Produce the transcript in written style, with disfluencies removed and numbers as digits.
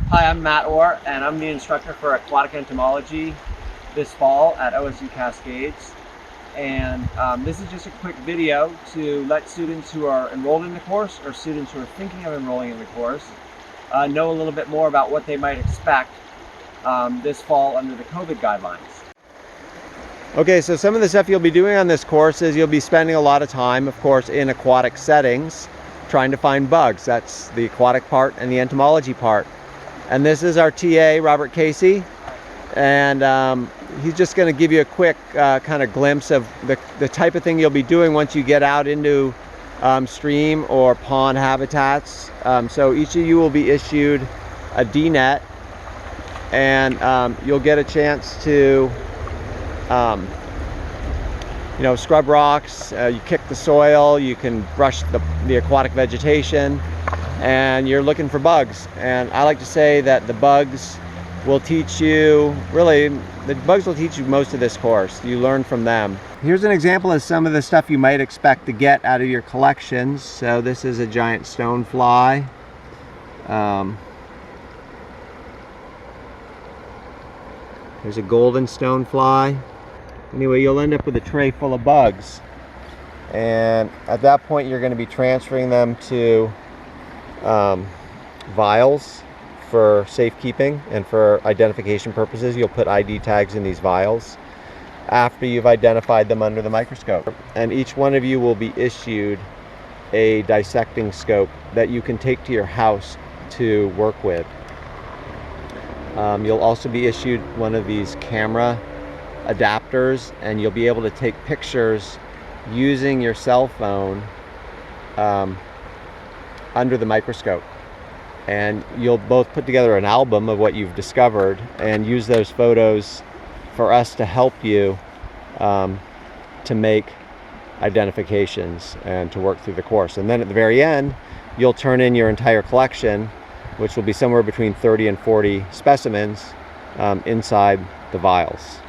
Hi, I'm Matt Orr, and I'm the instructor for Aquatic Entomology this fall at OSU-Cascades. And this is just a quick video to let students who are enrolled in the course or students who are thinking of enrolling in the course know a little bit more about what they might expect this fall under the COVID guidelines. Okay, so some of the stuff you'll be doing on this course is you'll be spending a lot of time, of course, in aquatic settings, trying to find bugs. That's the aquatic part and the entomology part. And this is our TA, Robert Casey, and he's just going to give you a quick kind of glimpse of the type of thing you'll be doing once you get out into stream or pond habitats. So each of you will be issued a D-net, and you'll get a chance to scrub rocks, you kick the soil, you can brush the aquatic vegetation, and you're looking for bugs. And I like to say that the bugs will teach you, most of this course. You learn from them. Here's an example of some of the stuff you might expect to get out of your collections. So this is a giant stonefly. There's a golden stonefly. Anyway, you'll end up with a tray full of bugs. And at that point, you're going to be transferring them to vials for safekeeping and for identification purposes. You'll put ID tags in these vials after you've identified them under the microscope. And each one of you will be issued a dissecting scope that you can take to your house to work with. You'll also be issued one of these camera adapters, and you'll be able to take pictures using your cell phone under the microscope. And you'll both put together an album of what you've discovered and use those photos for us to help you to make identifications and to work through the course. And then at the very end, you'll turn in your entire collection, which will be somewhere between 30 and 40 specimens inside the vials.